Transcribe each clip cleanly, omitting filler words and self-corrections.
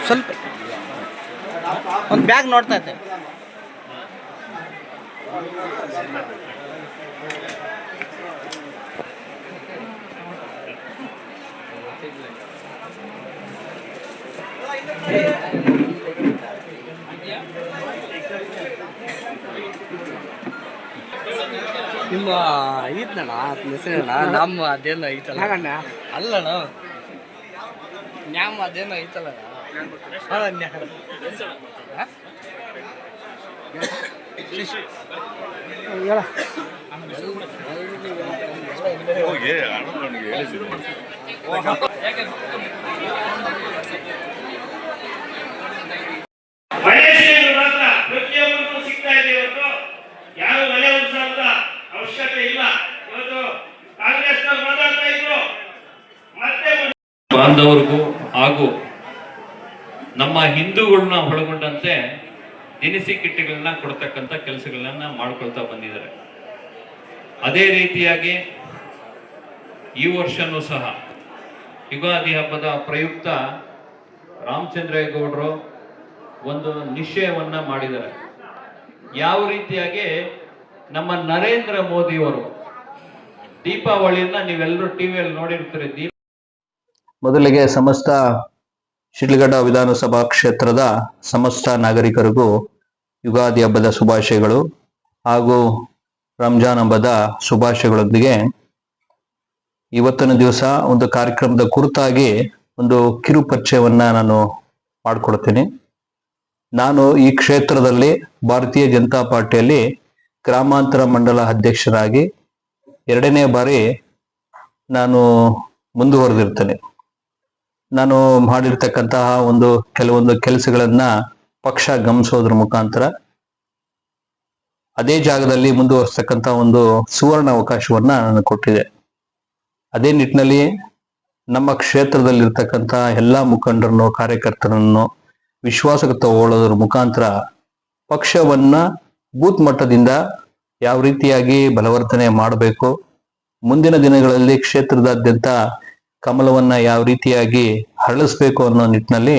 ಸ್ವಲ್ಪ ಒಂದು ಬ್ಯಾಗ್ ನೋಡ್ತಾ ಇದ್ದೆ. ನಿಮ್ಮ ಐತಣ್ಣ ಹೆಸರಣ್ಣ ನಮ್ಮ ಅದೇನು ಐತಲ್ಲ ಅಲ್ಲಣ್ಣ ನ್ಯಾಮ ಅದೇನು ಐತಲ್ಲ ಪ್ರತಿಯೊಬ್ಬರಿಗೂ ಸಿಗ್ತಾ ಇದೆ. ಇವತ್ತು ಯಾರು ಮನೆ ಉಳಿಸುವಂತ ಅವಶ್ಯಕತೆ ಇಲ್ಲ. ಇವತ್ತು ಕಾಂಗ್ರೆಸ್ ಮಾತಾಡ್ತಾ ಇದ್ರು ಮತ್ತೆ ಬಾಂಧವರಿಗೂ ಹಾಗೂ ನಮ್ಮ ಹಿಂದೂಗಳನ್ನ ಒಳಗೊಂಡಂತೆ ದಿನಸಿ ಕಿಟ್ಗಳನ್ನ ಕೊಡ್ತಕ್ಕಂಥ ಕೆಲಸಗಳನ್ನ ಮಾಡ್ಕೊಳ್ತಾ ಬಂದಿದ್ದಾರೆ. ಅದೇ ರೀತಿಯಾಗಿ ಈ ವರ್ಷನೂ ಸಹ ಯುಗಾದಿ ಹಬ್ಬದ ಪ್ರಯುಕ್ತ ರಾಮಚಂದ್ರೇಗೌಡರು ಒಂದು ನಿಶ್ಚಯವನ್ನ ಮಾಡಿದ್ದಾರೆ. ಯಾವ ರೀತಿಯಾಗಿ ನಮ್ಮ ನರೇಂದ್ರ ಮೋದಿಯವರು ದೀಪಾವಳಿಯನ್ನ ನೀವೆಲ್ಲರೂ ಟಿವಿಯಲ್ಲಿ ನೋಡಿರ್ತೀರಿ. ಮೊದಲಿಗೆ ಸಮಸ್ತ ಶಿಡ್ಲಘಟ್ಟ ವಿಧಾನಸಭಾ ಕ್ಷೇತ್ರದ ಸಮಸ್ತ ನಾಗರಿಕರಿಗೂ ಯುಗಾದಿ ಹಬ್ಬದ ಶುಭಾಶಯಗಳು ಹಾಗೂ ರಂಜಾನ್ ಹಬ್ಬದ ಶುಭಾಶಯಗಳೊಂದಿಗೆ ಇವತ್ತಿನ ದಿವಸ ಒಂದು ಕಾರ್ಯಕ್ರಮದ ಕುರಿತಾಗಿ ಒಂದು ಕಿರು ಪರಿಚಯವನ್ನ ನಾನು ಮಾಡಿಕೊಡ್ತೀನಿ. ನಾನು ಈ ಕ್ಷೇತ್ರದಲ್ಲಿ ಭಾರತೀಯ ಜನತಾ ಪಾರ್ಟಿಯಲ್ಲಿ ಗ್ರಾಮಾಂತರ ಮಂಡಲ ಅಧ್ಯಕ್ಷರಾಗಿ 2ನೇ ಬಾರಿ ನಾನು ಮುಂದುವರೆದಿರ್ತೇನೆ. ನಾನು ಮಾಡಿರ್ತಕ್ಕಂತಹ ಕೆಲವೊಂದು ಕೆಲಸಗಳನ್ನ ಪಕ್ಷ ಗಮನಿಸೋದ್ರ ಮುಖಾಂತರ ಅದೇ ಜಾಗದಲ್ಲಿ ಮುಂದುವರಿಸ್ತಕ್ಕಂಥ ಒಂದು ಸುವರ್ಣ ಅವಕಾಶವನ್ನ ನಾನು ಕೊಟ್ಟಿದೆ. ಅದೇ ನಿಟ್ಟಿನಲ್ಲಿ ನಮ್ಮ ಕ್ಷೇತ್ರದಲ್ಲಿರ್ತಕ್ಕಂಥ ಎಲ್ಲಾ ಮುಖಂಡರನ್ನು ಕಾರ್ಯಕರ್ತರನ್ನು ವಿಶ್ವಾಸಕ್ಕೆ ತಗೊಳ್ಳೋದ್ರ ಮುಖಾಂತರ ಪಕ್ಷವನ್ನ ಬೂತ್ ಮಟ್ಟದಿಂದ ಯಾವ ರೀತಿಯಾಗಿ ಬಲವರ್ತನೆ ಮಾಡಬೇಕು, ಮುಂದಿನ ದಿನಗಳಲ್ಲಿ ಕ್ಷೇತ್ರದಾದ್ಯಂತ ಕಮಲವನ್ನ ಯಾವ ರೀತಿಯಾಗಿ ಹರಳಿಸ್ಬೇಕು ಅನ್ನೋ ನಿಟ್ಟಿನಲ್ಲಿ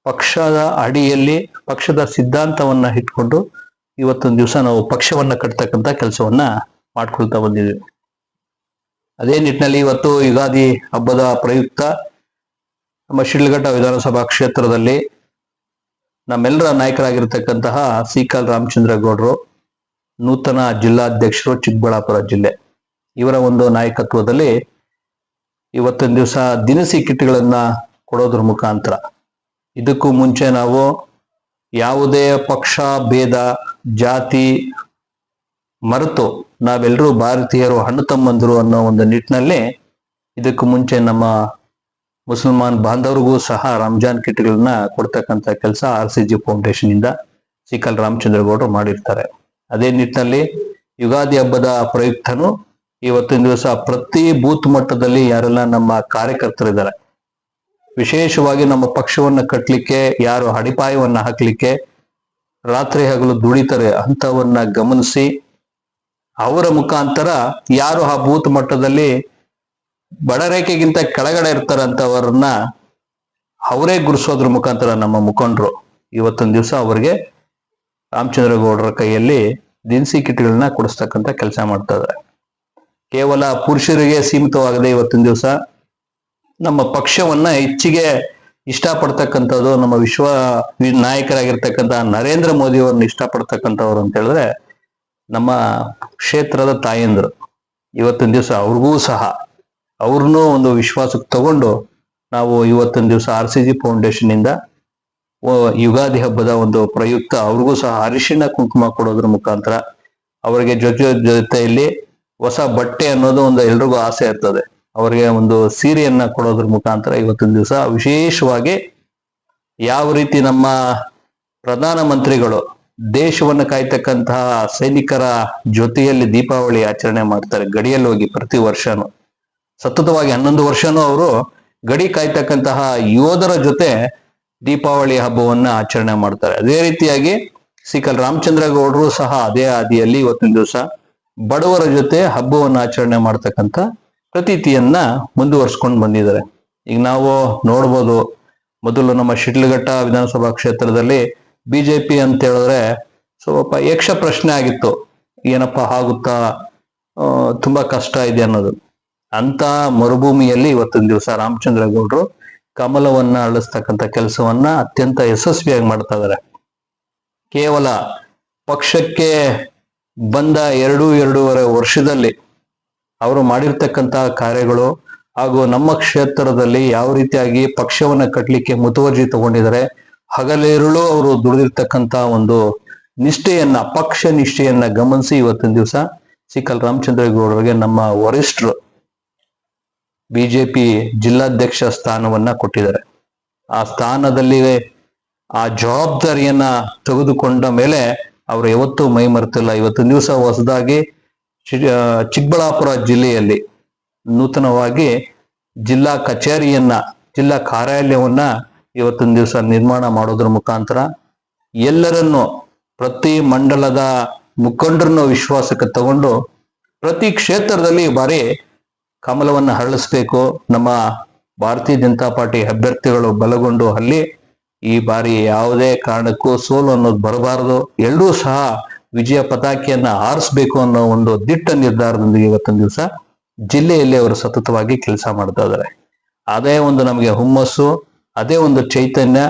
ಪಕ್ಷದ ಅಡಿಯಲ್ಲಿ ಪಕ್ಷದ ಸಿದ್ಧಾಂತವನ್ನ ಇಟ್ಕೊಂಡು ಇವತ್ತೊಂದು ದಿವಸ ನಾವು ಪಕ್ಷವನ್ನ ಕಟ್ತಕ್ಕಂಥ ಕೆಲಸವನ್ನ ಮಾಡ್ಕೊಳ್ತಾ ಬಂದಿದ್ದೀವಿ. ಅದೇ ನಿಟ್ಟಿನಲ್ಲಿ ಇವತ್ತು ಯುಗಾದಿ ಹಬ್ಬದ ಪ್ರಯುಕ್ತ ನಮ್ಮ ಶಿಡ್ಲಘಟ್ಟ ವಿಧಾನಸಭಾ ಕ್ಷೇತ್ರದಲ್ಲಿ ನಮ್ಮೆಲ್ಲರ ನಾಯಕರಾಗಿರ್ತಕ್ಕಂತಹ ಸಿಕಲ್ ರಾಮಚಂದ್ರೇಗೌಡರು ನೂತನ ಜಿಲ್ಲಾಧ್ಯಕ್ಷರು ಚಿಕ್ಕಬಳ್ಳಾಪುರ ಜಿಲ್ಲೆ, ಇವರ ಒಂದು ನಾಯಕತ್ವದಲ್ಲಿ ಇವತ್ತಿನ ದಿವಸ ದಿನಸಿ ಕಿಟ್ಗಳನ್ನ ಕೊಡೋದ್ರ ಮುಖಾಂತರ ಇದಕ್ಕೂ ಮುಂಚೆ ನಾವು ಯಾವುದೇ ಪಕ್ಷ ಭೇದ ಜಾತಿ ಮರೆತು ನಾವೆಲ್ಲರೂ ಭಾರತೀಯರು ಅಣ್ಣ ತಮ್ಮಂದರು ಅನ್ನೋ ಒಂದು ನಿಟ್ಟಿನಲ್ಲಿ ಇದಕ್ಕೂ ಮುಂಚೆ ನಮ್ಮ ಮುಸಲ್ಮಾನ್ ಬಾಂಧವರಿಗೂ ಸಹ ರಂಜಾನ್ ಕಿಟ್ಗಳನ್ನ ಕೊಡ್ತಕ್ಕಂಥ ಕೆಲಸ RCG ಫೌಂಡೇಶನ್ ಇಂದ ಸಿಕಲ್ ರಾಮಚಂದ್ರೇಗೌಡರು ಮಾಡಿರ್ತಾರೆ. ಅದೇ ನಿಟ್ಟಿನಲ್ಲಿ ಯುಗಾದಿ ಹಬ್ಬದ ಪ್ರಯುಕ್ತನು ಇವತ್ತಿನ ದಿವಸ ಪ್ರತಿ ಬೂತ್ ಮಟ್ಟದಲ್ಲಿ ಯಾರೆಲ್ಲ ನಮ್ಮ ಕಾರ್ಯಕರ್ತರಿದ್ದಾರೆ, ವಿಶೇಷವಾಗಿ ನಮ್ಮ ಪಕ್ಷವನ್ನ ಕಟ್ಟಲಿಕ್ಕೆ ಯಾರು ಅಡಿಪಾಯವನ್ನ ಹಾಕ್ಲಿಕ್ಕೆ ರಾತ್ರಿ ಹಗಲು ದುಡಿತಾರೆ ಅಂತವನ್ನ ಗಮನಿಸಿ ಅವರ ಮುಖಾಂತರ ಯಾರು ಆ ಬೂತ್ ಮಟ್ಟದಲ್ಲಿ ಬಡರೇಖೆಗಿಂತ ಕೆಳಗಡೆ ಇರ್ತಾರಂತವರನ್ನ ಅವರೇ ಗುರುಸೋದ್ರ ಮುಖಾಂತರ ನಮ್ಮ ಮುಖಂಡರು ಇವತ್ತಿನ ದಿವಸ ಅವರಿಗೆ ರಾಮಚಂದ್ರೇಗೌಡರ ಕೈಯಲ್ಲಿ ದಿನಸಿ ಕಿಟ್ಗಳನ್ನ ಕೊಡಿಸ್ತಕ್ಕಂಥ ಕೆಲಸ ಮಾಡ್ತಾ ಇದ್ದಾರೆ. ಕೇವಲ ಪುರುಷರಿಗೆ ಸೀಮಿತವಾಗದೆ ಇವತ್ತಿನ ದಿವಸ ನಮ್ಮ ಪಕ್ಷವನ್ನ ಹೆಚ್ಚಿಗೆ ಇಷ್ಟಪಡ್ತಕ್ಕಂಥದ್ದು ನಮ್ಮ ವಿಶ್ವ ನಾಯಕರಾಗಿರ್ತಕ್ಕಂಥ ನರೇಂದ್ರ ಮೋದಿ ಅವ್ರನ್ನ ಇಷ್ಟಪಡ್ತಕ್ಕಂಥವ್ರು ಅಂತ ಹೇಳಿದ್ರೆ ನಮ್ಮ ಕ್ಷೇತ್ರದ ತಾಯಂದ್ರು. ಇವತ್ತಿನ ದಿವಸ ಅವ್ರಿಗೂ ಸಹ ಅವ್ರನ್ನೂ ಒಂದು ವಿಶ್ವಾಸಕ್ಕೆ ತಗೊಂಡು ನಾವು ಇವತ್ತಿನ ದಿವಸ RCG ಫೌಂಡೇಶನ್ ಇಂದ ಯುಗಾದಿ ಹಬ್ಬದ ಒಂದು ಪ್ರಯುಕ್ತ ಅವ್ರಿಗೂ ಸಹ ಅರಿಶಿಣ ಕುಂಕುಮ ಕೊಡೋದ್ರ ಮುಖಾಂತರ ಅವರಿಗೆ ಜೊತೆಯಲ್ಲಿ ಹೊಸ ಬಟ್ಟೆ ಅನ್ನೋದು ಒಂದು ಎಲ್ರಿಗೂ ಆಸೆ ಇರ್ತದೆ, ಅವರಿಗೆ ಒಂದು ಸೀರೆಯನ್ನ ಕೊಡೋದ್ರ ಮುಖಾಂತರ ಇವತ್ತಿನ ದಿವಸ ವಿಶೇಷವಾಗಿ ಯಾವ ರೀತಿ ನಮ್ಮ ಪ್ರಧಾನ ಮಂತ್ರಿಗಳು ದೇಶವನ್ನು ಕಾಯ್ತಕ್ಕಂತಹ ಸೈನಿಕರ ಜೊತೆಯಲ್ಲಿ ದೀಪಾವಳಿ ಆಚರಣೆ ಮಾಡ್ತಾರೆ, ಗಡಿಯಲ್ಲಿ ಹೋಗಿ ಪ್ರತಿ ವರ್ಷನೂ ಸತತವಾಗಿ 11 ವರ್ಷನೂ ಅವರು ಗಡಿ ಕಾಯ್ತಕ್ಕಂತಹ ಯೋಧರ ಜೊತೆ ದೀಪಾವಳಿ ಹಬ್ಬವನ್ನ ಆಚರಣೆ ಮಾಡ್ತಾರೆ. ಅದೇ ರೀತಿಯಾಗಿ ಸಿಕಲ್ ರಾಮಚಂದ್ರೇಗೌಡರು ಸಹ ಅದೇ ಹಾದಿಯಲ್ಲಿ ಇವತ್ತಿನ ದಿವಸ ಬಡವರ ಜೊತೆ ಹಬ್ಬವನ್ನ ಆಚರಣೆ ಮಾಡ್ತಕ್ಕಂಥ ಪ್ರತೀತಿಯನ್ನ ಮುಂದುವರ್ಸ್ಕೊಂಡು ಬಂದಿದ್ದಾರೆ. ಈಗ ನಾವು ನೋಡ್ಬೋದು, ಮೊದಲು ನಮ್ಮ ಶಿಡ್ಲಘಟ್ಟ ವಿಧಾನಸಭಾ ಕ್ಷೇತ್ರದಲ್ಲಿ ಬಿಜೆಪಿ ಅಂತ ಹೇಳಿದ್ರೆ ಸ್ವಲ್ಪ ಯಕ್ಷ ಪ್ರಶ್ನೆ ಆಗಿತ್ತು. ಏನಪ್ಪಾ ಆಗುತ್ತಾ, ತುಂಬಾ ಕಷ್ಟ ಇದೆ ಅನ್ನೋದು. ಅಂತ ಮರುಭೂಮಿಯಲ್ಲಿ ಇವತ್ತಿನ ದಿವಸ ರಾಮಚಂದ್ರ ಗೌಡರು ಕಮಲವನ್ನ ಅಳಿಸ್ತಕ್ಕಂಥ ಕೆಲಸವನ್ನ ಅತ್ಯಂತ ಯಶಸ್ವಿಯಾಗಿ ಮಾಡ್ತಾ ಇದ್ದಾರೆ. ಕೇವಲ ಪಕ್ಷಕ್ಕೆ ಬಂದ 2-2.5 ವರ್ಷದಲ್ಲಿ ಅವರು ಮಾಡಿರ್ತಕ್ಕಂಥ ಕಾರ್ಯಗಳು ಹಾಗೂ ನಮ್ಮ ಕ್ಷೇತ್ರದಲ್ಲಿ ಯಾವ ರೀತಿಯಾಗಿ ಪಕ್ಷವನ್ನ ಕಟ್ಟಲಿಕ್ಕೆ ಮುತುವರ್ಜಿ ತಗೊಂಡಿದ್ದಾರೆ, ಹಗಲಿರುಳು ಅವರು ದುಡಿದಿರ್ತಕ್ಕಂಥ ಒಂದು ನಿಷ್ಠೆಯನ್ನ, ಪಕ್ಷ ನಿಷ್ಠೆಯನ್ನ ಗಮನಿಸಿ ಇವತ್ತಿನ ದಿವಸ ಸಿಕಲ್ ರಾಮಚಂದ್ರ ಗೌಡರಿಗೆ ನಮ್ಮ ವರಿಷ್ಠರು ಬಿಜೆಪಿ ಜಿಲ್ಲಾಧ್ಯಕ್ಷ ಸ್ಥಾನವನ್ನ ಕೊಟ್ಟಿದ್ದಾರೆ. ಆ ಸ್ಥಾನದಲ್ಲಿ ಆ ಜವಾಬ್ದಾರಿಯನ್ನ ತೆಗೆದುಕೊಂಡ ಮೇಲೆ ಅವರು ಯಾವತ್ತೂ ಮೈ ಮರೆತಿಲ್ಲ. ಇವತ್ತಿನ ದಿವಸ ಹೊಸದಾಗಿ ಚಿಕ್ಕಬಳ್ಳಾಪುರ ಜಿಲ್ಲೆಯಲ್ಲಿ ನೂತನವಾಗಿ ಜಿಲ್ಲಾ ಕಚೇರಿಯನ್ನ, ಜಿಲ್ಲಾ ಕಾರ್ಯಾಲಯವನ್ನ ಇವತ್ತಿನ ದಿವಸ ನಿರ್ಮಾಣ ಮಾಡೋದ್ರ ಮುಖಾಂತರ ಎಲ್ಲರನ್ನು, ಪ್ರತಿ ಮಂಡಲದ ಮುಖಂಡರನ್ನು ವಿಶ್ವಾಸಕ್ಕೆ ತಗೊಂಡು ಪ್ರತಿ ಕ್ಷೇತ್ರದಲ್ಲಿ ಈ ಬಾರಿ ಕಮಲವನ್ನ ಹರಳಿಸ್ಬೇಕು, ನಮ್ಮ ಭಾರತೀಯ ಜನತಾ ಪಾರ್ಟಿ ಅಭ್ಯರ್ಥಿಗಳು ಬಲಗೊಂಡು ಅಲ್ಲಿ ಈ ಬಾರಿ ಯಾವುದೇ ಕಾರಣಕ್ಕೂ ಸೋಲು ಅನ್ನೋದು ಬರಬಾರದು, ಎಲ್ಲರೂ ಸಹ ವಿಜಯ ಪತಾಕೆಯನ್ನ ಹಾರಿಸ್ಬೇಕು ಅನ್ನೋ ಒಂದು ದಿಟ್ಟ ನಿರ್ಧಾರದೊಂದಿಗೆ ಇವತ್ತಿನ ದಿವಸ ಜಿಲ್ಲೆಯಲ್ಲಿ ಅವರು ಸತತವಾಗಿ ಕೆಲಸ ಮಾಡ್ತಾ ಇದ್ದಾರೆ. ಅದೇ ಒಂದು ನಮಗೆ ಹುಮ್ಮಸ್ಸು, ಅದೇ ಒಂದು ಚೈತನ್ಯ.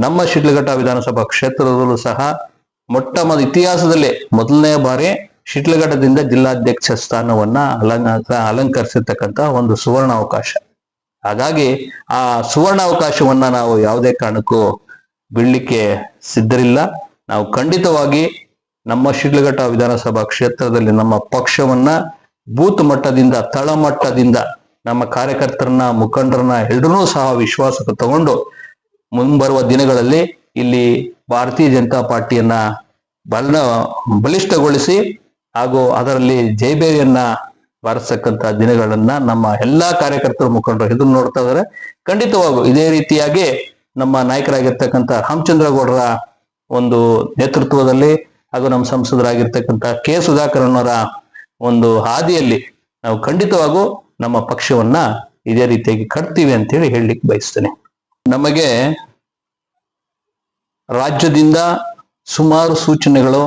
ನಮ್ಮ ಶಿಡ್ಲಘಟ್ಟ ವಿಧಾನಸಭಾ ಕ್ಷೇತ್ರದಲ್ಲೂ ಸಹ ಇತಿಹಾಸದಲ್ಲೇ ಮೊದಲನೇ ಬಾರಿ ಶಿಡ್ಲಘಟ್ಟದಿಂದ ಜಿಲ್ಲಾಧ್ಯಕ್ಷ ಸ್ಥಾನವನ್ನ ಅಲಂಕರಿಸಿರ್ತಕ್ಕಂಥ ಒಂದು ಸುವರ್ಣ ಅವಕಾಶ. ಹಾಗಾಗಿ ಆ ಸುವರ್ಣ ಅವಕಾಶವನ್ನ ನಾವು ಯಾವುದೇ ಕಾರಣಕ್ಕೂ ಬಿಡ್ಲಿಕ್ಕೆ ಸಿದ್ಧರಿಲ್ಲ. ನಾವು ಖಂಡಿತವಾಗಿ ನಮ್ಮ ಶಿಡ್ಲಘಟ್ಟ ವಿಧಾನಸಭಾ ಕ್ಷೇತ್ರದಲ್ಲಿ ನಮ್ಮ ಪಕ್ಷವನ್ನ ಬೂತ್ ಮಟ್ಟದಿಂದ, ತಳಮಟ್ಟದಿಂದ ನಮ್ಮ ಕಾರ್ಯಕರ್ತರನ್ನ, ಮುಖಂಡರನ್ನ ಎಲ್ಲರನ್ನೂ ಸಹ ವಿಶ್ವಾಸಕ್ಕೆ ತಗೊಂಡು ಮುಂಬರುವ ದಿನಗಳಲ್ಲಿ ಇಲ್ಲಿ ಭಾರತೀಯ ಜನತಾ ಪಾರ್ಟಿಯನ್ನ ಬಲಿಷ್ಠಗೊಳಿಸಿ ಹಾಗೂ ಅದರಲ್ಲಿ ಜೈಬೇರಿಯನ್ನ ಬಾರಿಸತಕ್ಕಂತ ದಿನಗಳನ್ನ ನಮ್ಮ ಎಲ್ಲಾ ಕಾರ್ಯಕರ್ತರು, ಮುಖಂಡರು ಎದುರು ನೋಡ್ತಾ ಇದ್ದಾರೆ. ಖಂಡಿತವಾಗೂ ಇದೇ ರೀತಿಯಾಗಿ ನಮ್ಮ ನಾಯಕರಾಗಿರ್ತಕ್ಕಂಥ ರಾಮಚಂದ್ರ ಗೌಡರ ಒಂದು ನೇತೃತ್ವದಲ್ಲಿ ಹಾಗೂ ನಮ್ಮ ಸಂಸದರಾಗಿರ್ತಕ್ಕಂಥ ಕೆ ಸುಧಾಕರನವರ ಒಂದು ಹಾದಿಯಲ್ಲಿ ನಾವು ಖಂಡಿತವಾಗೂ ನಮ್ಮ ಪಕ್ಷವನ್ನ ಇದೇ ರೀತಿಯಾಗಿ ಕಟ್ತೀವಿ ಅಂತೇಳಿ ಹೇಳಲಿಕ್ಕೆ ಬಯಸ್ತೇನೆ. ನಮಗೆ ರಾಜ್ಯದಿಂದ ಸುಮಾರು ಸೂಚನೆಗಳು,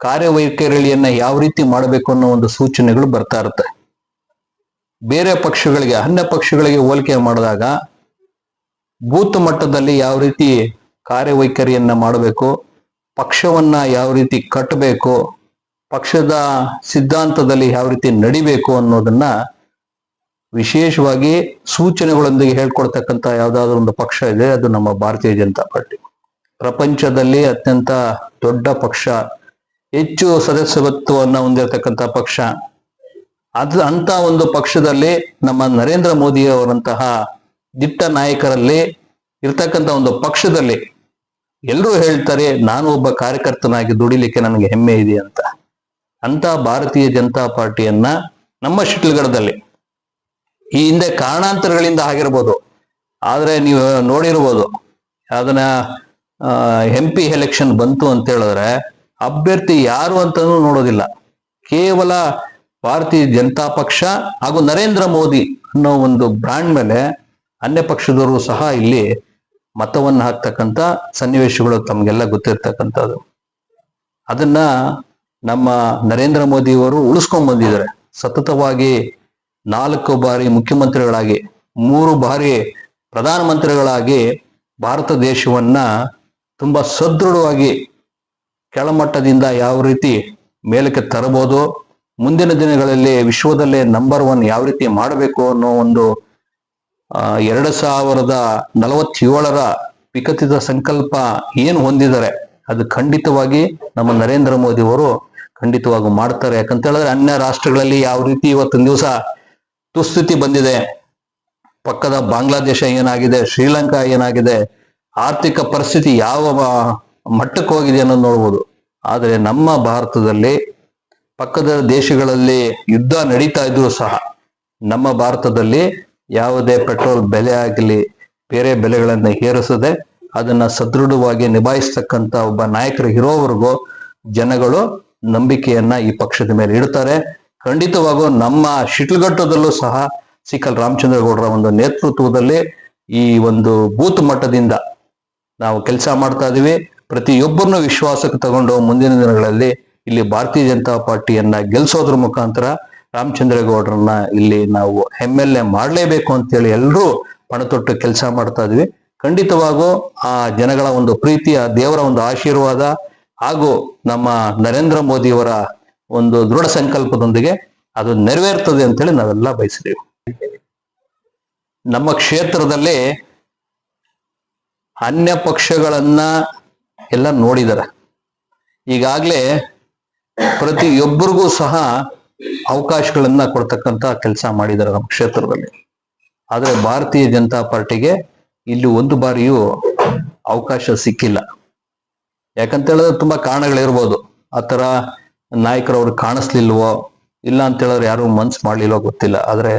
ಕಾರ್ಯವೈಖರಿಯನ್ನ ಯಾವ ರೀತಿ ಮಾಡಬೇಕು ಅನ್ನೋ ಒಂದು ಸೂಚನೆಗಳು ಬರ್ತಾ ಇರುತ್ತೆ. ಬೇರೆ ಪಕ್ಷಗಳಿಗೆ, ಅನ್ಯ ಪಕ್ಷಗಳಿಗೆ ಹೋಲಿಕೆ ಮಾಡಿದಾಗ ಬೂತ್ ಮಟ್ಟದಲ್ಲಿ ಯಾವ ರೀತಿ ಕಾರ್ಯವೈಖರಿಯನ್ನ ಮಾಡಬೇಕು, ಪಕ್ಷವನ್ನ ಯಾವ ರೀತಿ ಕಟ್ಟಬೇಕು, ಪಕ್ಷದ ಸಿದ್ಧಾಂತದಲ್ಲಿ ಯಾವ ರೀತಿ ನಡಿಬೇಕು ಅನ್ನೋದನ್ನ ವಿಶೇಷವಾಗಿ ಸೂಚನೆಗಳೊಂದಿಗೆ ಹೇಳ್ಕೊಡ್ತಕ್ಕಂಥ ಯಾವ್ದಾದ್ರು ಒಂದು ಪಕ್ಷ ಇದೆ, ಅದು ನಮ್ಮ ಭಾರತೀಯ ಜನತಾ ಪಾರ್ಟಿ. ಪ್ರಪಂಚದಲ್ಲಿ ಅತ್ಯಂತ ದೊಡ್ಡ ಪಕ್ಷ, ಹೆಚ್ಚು ಸದಸ್ಯತ್ವವನ್ನು ಹೊಂದಿರತಕ್ಕಂಥ ಪಕ್ಷ. ಅಂತ ಒಂದು ಪಕ್ಷದಲ್ಲಿ ನಮ್ಮ ನರೇಂದ್ರ ಮೋದಿ ಅವರಂತಹ ದಿಟ್ಟ ನಾಯಕರಲ್ಲಿ ಇರ್ತಕ್ಕಂಥ ಒಂದು ಪಕ್ಷದಲ್ಲಿ ಎಲ್ಲರೂ ಹೇಳ್ತಾರೆ, ನಾನು ಒಬ್ಬ ಕಾರ್ಯಕರ್ತನಾಗಿ ದುಡಿಲಿಕ್ಕೆ ನನಗೆ ಹೆಮ್ಮೆ ಇದೆ ಅಂತ. ಅಂತ ಭಾರತೀಯ ಜನತಾ ಪಾರ್ಟಿಯನ್ನ ನಮ್ಮ ಶಿಡ್ಲಘಟ್ಟದಲ್ಲಿ ಈ ಹಿಂದೆ ಕಾರಣಾಂತರಗಳಿಂದ ಆಗಿರ್ಬೋದು, ಆದ್ರೆ ನೀವು ನೋಡಿರ್ಬೋದು, ಅದನ್ನ MP ಎಲೆಕ್ಷನ್ ಬಂತು ಅಂತ ಹೇಳಿದ್ರೆ ಅಭ್ಯರ್ಥಿ ಯಾರು ಅಂತಾನೂ ನೋಡೋದಿಲ್ಲ. ಕೇವಲ ಭಾರತೀಯ ಜನತಾ ಪಕ್ಷ ಹಾಗೂ ನರೇಂದ್ರ ಮೋದಿ ಅನ್ನೋ ಒಂದು ಬ್ರಾಂಡ್ ಮೇಲೆ ಅನ್ಯ ಪಕ್ಷದವರು ಸಹ ಇಲ್ಲಿ ಮತವನ್ನು ಹಾಕ್ತಕ್ಕಂಥ ಸನ್ನಿವೇಶಗಳು ತಮಗೆಲ್ಲ ಗೊತ್ತಿರ್ತಕ್ಕಂಥದ್ದು. ಅದನ್ನ ನಮ್ಮ ನರೇಂದ್ರ ಮೋದಿಯವರು ಉಳಿಸ್ಕೊಂಡ್ ಬಂದಿದ್ದಾರೆ. ಸತತವಾಗಿ 4 ಬಾರಿ ಮುಖ್ಯಮಂತ್ರಿಗಳಾಗಿ, 3 ಬಾರಿ ಪ್ರಧಾನಮಂತ್ರಿಗಳಾಗಿ ಭಾರತ ದೇಶವನ್ನ ತುಂಬಾ ಸದೃಢವಾಗಿ ಕೆಳಮಟ್ಟದಿಂದ ಯಾವ ರೀತಿ ಮೇಲಕ್ಕೆ ತರಬಹುದು, ಮುಂದಿನ ದಿನಗಳಲ್ಲಿ ವಿಶ್ವದಲ್ಲೇ ನಂಬರ್ 1 ಯಾವ ರೀತಿ ಮಾಡಬೇಕು ಅನ್ನೋ ಒಂದು 2047 ವಿಕಸಿತ ಸಂಕಲ್ಪ ಏನು ಹೊಂದಿದ್ದಾರೆ, ಅದು ಖಂಡಿತವಾಗಿ ನಮ್ಮ ನರೇಂದ್ರ ಮೋದಿ ಅವರು ಖಂಡಿತವಾಗಿ ಮಾಡ್ತಾರೆ. ಯಾಕಂತ ಹೇಳಿದ್ರೆ ಅನ್ಯ ರಾಷ್ಟ್ರಗಳಲ್ಲಿ ಯಾವ ರೀತಿ ಇವತ್ತಿನ ದಿವಸ ದುಸ್ಥಿತಿ ಬಂದಿದೆ, ಪಕ್ಕದ ಬಾಂಗ್ಲಾದೇಶ ಏನಾಗಿದೆ, ಶ್ರೀಲಂಕಾ ಏನಾಗಿದೆ, ಆರ್ಥಿಕ ಪರಿಸ್ಥಿತಿ ಯಾವ ಮಟ್ಟಕ್ಕೆ ಹೋಗಿದೆ ಅನ್ನೋದು ನೋಡ್ಬೋದು. ಆದರೆ ನಮ್ಮ ಭಾರತದಲ್ಲಿ ಪಕ್ಕದ ದೇಶಗಳಲ್ಲಿ ಯುದ್ಧ ನಡೀತಾ ಇದ್ರು ಸಹ ನಮ್ಮ ಭಾರತದಲ್ಲಿ ಯಾವುದೇ ಪೆಟ್ರೋಲ್ ಬೆಲೆ ಆಗಲಿ, ಬೇರೆ ಬೆಲೆಗಳನ್ನ ಏರಿಸದೆ ಅದನ್ನ ಸದೃಢವಾಗಿ ನಿಭಾಯಿಸ್ತಕ್ಕಂಥ ಒಬ್ಬ ನಾಯಕರು ಇರೋವರೆಗೂ ಜನಗಳು ನಂಬಿಕೆಯನ್ನ ಈ ಪಕ್ಷದ ಮೇಲೆ ಇಡ್ತಾರೆ. ಖಂಡಿತವಾಗೂ ನಮ್ಮ ಶಿಡ್ಲಘಟ್ಟದಲ್ಲೂ ಸಹ ಸಿಕಲ್ ರಾಮಚಂದ್ರ ಗೌಡರ ಒಂದು ನೇತೃತ್ವದಲ್ಲಿ ಈ ಒಂದು ಬೂತ್ ಮಟ್ಟದಿಂದ ನಾವು ಕೆಲಸ ಮಾಡ್ತಾ ಇದೀವಿ. ಪ್ರತಿಯೊಬ್ಬರನ್ನು ವಿಶ್ವಾಸಕ್ಕೆ ತಗೊಂಡು ಮುಂದಿನ ದಿನಗಳಲ್ಲಿ ಇಲ್ಲಿ ಭಾರತೀಯ ಜನತಾ ಪಾರ್ಟಿಯನ್ನ ಗೆಲ್ಸೋದ್ರ ಮುಖಾಂತರ ರಾಮಚಂದ್ರೇಗೌಡರನ್ನ ಇಲ್ಲಿ ನಾವು MLA ಮಾಡಲೇಬೇಕು ಅಂತೇಳಿ ಎಲ್ಲರೂ ಪಣತೊಟ್ಟು ಕೆಲಸ ಮಾಡ್ತಾ ಇದೀವಿ. ಖಂಡಿತವಾಗೂ ಆ ಜನಗಳ ಒಂದು ಪ್ರೀತಿಯ ದೇವರ ಒಂದು ಆಶೀರ್ವಾದ ಹಾಗೂ ನಮ್ಮ ನರೇಂದ್ರ ಮೋದಿಯವರ ಒಂದು ದೃಢ ಸಂಕಲ್ಪದೊಂದಿಗೆ ಅದು ನೆರವೇರ್ತದೆ ಅಂತೇಳಿ ನಾವೆಲ್ಲ ಬಯಸಿದೆವು. ನಮ್ಮ ಕ್ಷೇತ್ರದಲ್ಲಿ ಅನ್ಯ ಪಕ್ಷಗಳನ್ನ ಎಲ್ಲ ನೋಡಿದ್ದಾರೆ. ಈಗಾಗಲೇ ಪ್ರತಿಯೊಬ್ಬರಿಗೂ ಸಹ ಅವಕಾಶಗಳನ್ನ ಕೊಡ್ತಕ್ಕಂತ ಕೆಲಸ ಮಾಡಿದ್ದಾರೆ ನಮ್ಮ ಕ್ಷೇತ್ರದಲ್ಲಿ. ಆದ್ರೆ ಭಾರತೀಯ ಜನತಾ ಪಾರ್ಟಿಗೆ ಇಲ್ಲಿ ಒಂದು ಬಾರಿಯೂ ಅವಕಾಶ ಸಿಕ್ಕಿಲ್ಲ. ಯಾಕಂತ ಹೇಳಿದ್ರೆ ತುಂಬಾ ಕಾರಣಗಳಿರ್ಬೋದು. ಆ ತರ ನಾಯಕರವ್ರು ಕಾಣಿಸ್ಲಿಲ್ವೋ ಇಲ್ಲ ಅಂತ ಹೇಳಿದ್ರೆ ಯಾರು ಮನ್ಸು ಮಾಡ್ಲಿಲ್ವೋ ಗೊತ್ತಿಲ್ಲ. ಆದ್ರೆ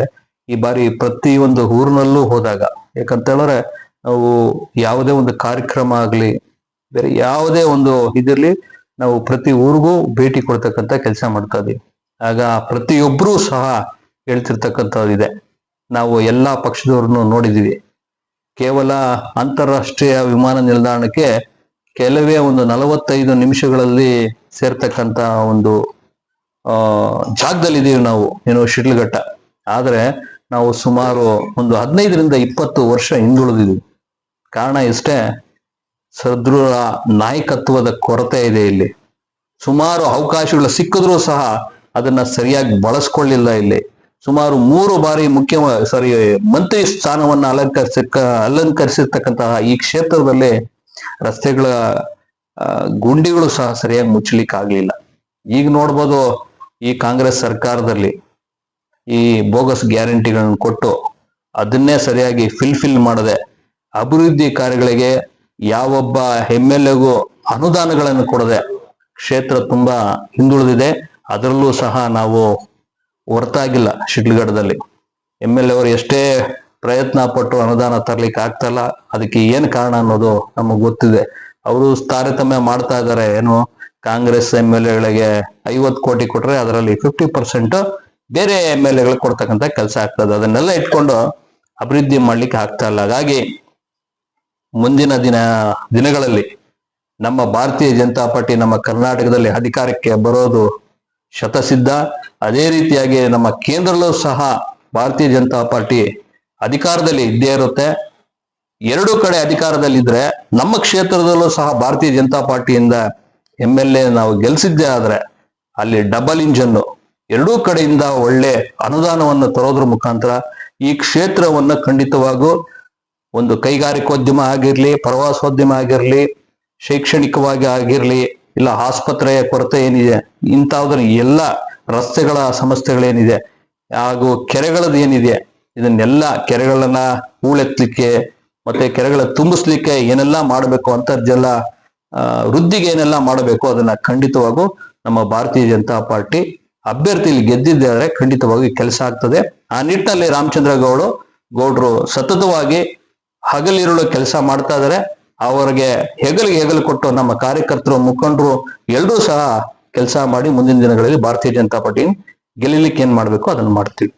ಈ ಬಾರಿ ಪ್ರತಿಯೊಂದು ಊರಿನಲ್ಲೂ ಹೋದಾಗ, ಯಾಕಂತ ಹೇಳಿದ್ರೆ ನಾವು ಯಾವುದೇ ಒಂದು ಕಾರ್ಯಕ್ರಮ ಆಗ್ಲಿ ಬೇರೆ ಯಾವುದೇ ಒಂದು ಇದಿರ್ಲಿ, ನಾವು ಪ್ರತಿ ಊರಿಗೂ ಭೇಟಿ ಕೊಡ್ತಕ್ಕಂಥ ಕೆಲಸ ಮಾಡ್ತಾ ಇದೀವಿ. ಆಗ ಪ್ರತಿಯೊಬ್ಬರೂ ಸಹ ಹೇಳ್ತಿರ್ತಕ್ಕಂಥದ್ದಿದೆ, ನಾವು ಎಲ್ಲಾ ಪಕ್ಷದವ್ರನ್ನು ನೋಡಿದೀವಿ. ಕೇವಲ ಅಂತಾರಾಷ್ಟ್ರೀಯ ವಿಮಾನ ನಿಲ್ದಾಣಕ್ಕೆ ಕೆಲವೇ ಒಂದು 45 ನಿಮಿಷಗಳಲ್ಲಿ ಸೇರ್ತಕ್ಕಂತ ಒಂದು ಜಾಗದಲ್ಲಿದ್ದೀವಿ ನಾವು, ಏನು ಶಿಡ್ಲಘಟ್ಟ. ಆದ್ರೆ ನಾವು ಸುಮಾರು ಒಂದು 15ರಿಂದ 20 ವರ್ಷ ಹಿಂದುಳಿದಿದ್ವಿ. ಕಾರಣ ಇಷ್ಟೇ, ಸದೃಢ ನಾಯಕತ್ವದ ಕೊರತೆ ಇದೆ ಇಲ್ಲಿ. ಸುಮಾರು ಅವಕಾಶಗಳು ಸಿಕ್ಕಿದ್ರೂ ಸಹ ಅದನ್ನ ಸರಿಯಾಗಿ ಬಳಸ್ಕೊಳ್ಳಿಲ್ಲ. ಇಲ್ಲಿ ಸುಮಾರು 3 ಬಾರಿ ಮಂತ್ರಿ ಸ್ಥಾನವನ್ನ ಅಲಂಕರಿಸಿರ್ತಕ್ಕಂತಹ ಈ ಕ್ಷೇತ್ರದಲ್ಲಿ ರಸ್ತೆಗಳ ಗುಂಡಿಗಳು ಸಹ ಸರಿಯಾಗಿ ಮುಚ್ಚಲಿಕ್ಕೆ ಆಗ್ಲಿಲ್ಲ. ಈಗ ನೋಡ್ಬೋದು, ಈ ಕಾಂಗ್ರೆಸ್ ಸರ್ಕಾರದಲ್ಲಿ ಈ ಬೋಗಸ್ ಗ್ಯಾರಂಟಿಗಳನ್ನು ಕೊಟ್ಟು ಅದನ್ನೇ ಸರಿಯಾಗಿ ಫಿಲ್ ಮಾಡದೆ ಅಭಿವೃದ್ಧಿ ಕಾರ್ಯಗಳಿಗೆ ಯಾವೊಬ್ಬ MLAಗೂ ಅನುದಾನಗಳನ್ನು ಕೊಡದೆ ಕ್ಷೇತ್ರ ತುಂಬಾ ಹಿಂದುಳಿದಿದೆ. ಅದರಲ್ಲೂ ಸಹ ನಾವು ಹೊರತಾಗಿಲ್ಲ. ಶಿಡ್ಲಘಟ್ಟದಲ್ಲಿ MLA ಅವರು ಎಷ್ಟೇ ಪ್ರಯತ್ನ ಪಟ್ಟು ಅನುದಾನ ತರ್ಲಿಕ್ಕೆ ಆಗ್ತಲ್ಲ. ಅದಕ್ಕೆ ಏನ್ ಕಾರಣ ಅನ್ನೋದು ನಮಗ್ ಗೊತ್ತಿದೆ. ಅವರು ತಾರತಮ್ಯ ಮಾಡ್ತಾ ಇದ್ದಾರೆ. ಏನು, ಕಾಂಗ್ರೆಸ್ MLAಗಳಿಗೆ 50 ಕೋಟಿ ಕೊಟ್ರೆ ಅದರಲ್ಲಿ 50% ಬೇರೆ MLAಗಳಿಗೆ ಕೊಡ್ತಕ್ಕಂಥ ಕೆಲಸ ಆಗ್ತದೆ. ಅದನ್ನೆಲ್ಲ ಇಟ್ಕೊಂಡು ಅಭಿವೃದ್ಧಿ ಮಾಡ್ಲಿಕ್ಕೆ ಆಗ್ತಾ ಇಲ್ಲ. ಹಾಗಾಗಿ ಮುಂದಿನ ದಿನಗಳಲ್ಲಿ ನಮ್ಮ ಭಾರತೀಯ ಜನತಾ ಪಾರ್ಟಿ ನಮ್ಮ ಕರ್ನಾಟಕದಲ್ಲಿ ಅಧಿಕಾರಕ್ಕೆ ಬರೋದು ಶತಸಿದ್ಧ. ಅದೇ ರೀತಿಯಾಗಿ ನಮ್ಮ ಕೇಂದ್ರದಲ್ಲೂ ಸಹ ಭಾರತೀಯ ಜನತಾ ಪಾರ್ಟಿ ಅಧಿಕಾರದಲ್ಲಿ ಇದ್ದೇ ಇರುತ್ತೆ. ಎರಡೂ ಕಡೆ ಅಧಿಕಾರದಲ್ಲಿದ್ರೆ ನಮ್ಮ ಕ್ಷೇತ್ರದಲ್ಲೂ ಸಹ ಭಾರತೀಯ ಜನತಾ ಪಾರ್ಟಿಯಿಂದ MLA ನಾವು ಗೆಲ್ಸಿದ್ದೇ ಆದ್ರೆ ಅಲ್ಲಿ ಡಬಲ್ ಇಂಜನ್ನು ಎರಡೂ ಕಡೆಯಿಂದ ಒಳ್ಳೆ ಅನುದಾನವನ್ನು ತರೋದ್ರ ಮುಖಾಂತರ ಈ ಕ್ಷೇತ್ರವನ್ನ ಖಂಡಿತವಾಗೂ ಒಂದು ಕೈಗಾರಿಕೋದ್ಯಮ ಆಗಿರ್ಲಿ, ಪ್ರವಾಸೋದ್ಯಮ ಆಗಿರ್ಲಿ, ಶೈಕ್ಷಣಿಕವಾಗಿ ಆಗಿರ್ಲಿ, ಇಲ್ಲ ಆಸ್ಪತ್ರೆಯ ಕೊರತೆ ಏನಿದೆ, ಇಂಥದ್ರ ಎಲ್ಲ ರಸ್ತೆಗಳ ಸಮಸ್ಯೆಗಳೇನಿದೆ ಹಾಗೂ ಕೆರೆಗಳದ್ದು ಏನಿದೆ, ಇದನ್ನೆಲ್ಲ ಕೆರೆಗಳನ್ನ ಹೂಳೆತ್ತಲಿಕ್ಕೆ ಮತ್ತೆ ಕೆರೆಗಳ ತುಂಬಿಸ್ಲಿಕ್ಕೆ ಏನೆಲ್ಲ ಮಾಡಬೇಕು, ಅಂತರ್ಜಲ ವೃದ್ಧಿಗೆ ಏನೆಲ್ಲ ಮಾಡಬೇಕು, ಅದನ್ನ ಖಂಡಿತವಾಗೂ ನಮ್ಮ ಭಾರತೀಯ ಜನತಾ ಪಾರ್ಟಿ ಅಭ್ಯರ್ಥಿಯಲ್ಲಿ ಗೆದ್ದಿದ್ದಾರೆ ಖಂಡಿತವಾಗಿ ಕೆಲಸ ಆಗ್ತದೆ. ಆ ನಿಟ್ಟಿನಲ್ಲಿ ರಾಮಚಂದ್ರೇಗೌಡರು ಸತತವಾಗಿ ಹಗಲಿರುಳು ಕೆಲಸ ಮಾಡ್ತಾ ಇದ್ದಾರೆ. ಅವರಿಗೆ ಹೆಗಲಿಗೆ ಹೆಗಲು ಕೊಟ್ಟು ನಮ್ಮ ಕಾರ್ಯಕರ್ತರು, ಮುಖಂಡರು ಎಲ್ಲರೂ ಸಹ ಕೆಲಸ ಮಾಡಿ ಮುಂದಿನ ದಿನಗಳಲ್ಲಿ ಭಾರತೀಯ ಜನತಾ ಪಾರ್ಟಿ ಗೆಲ್ಲಲಿಕ್ಕೆ ಏನ್ ಮಾಡ್ಬೇಕು ಅದನ್ನು ಮಾಡ್ತೀವಿ.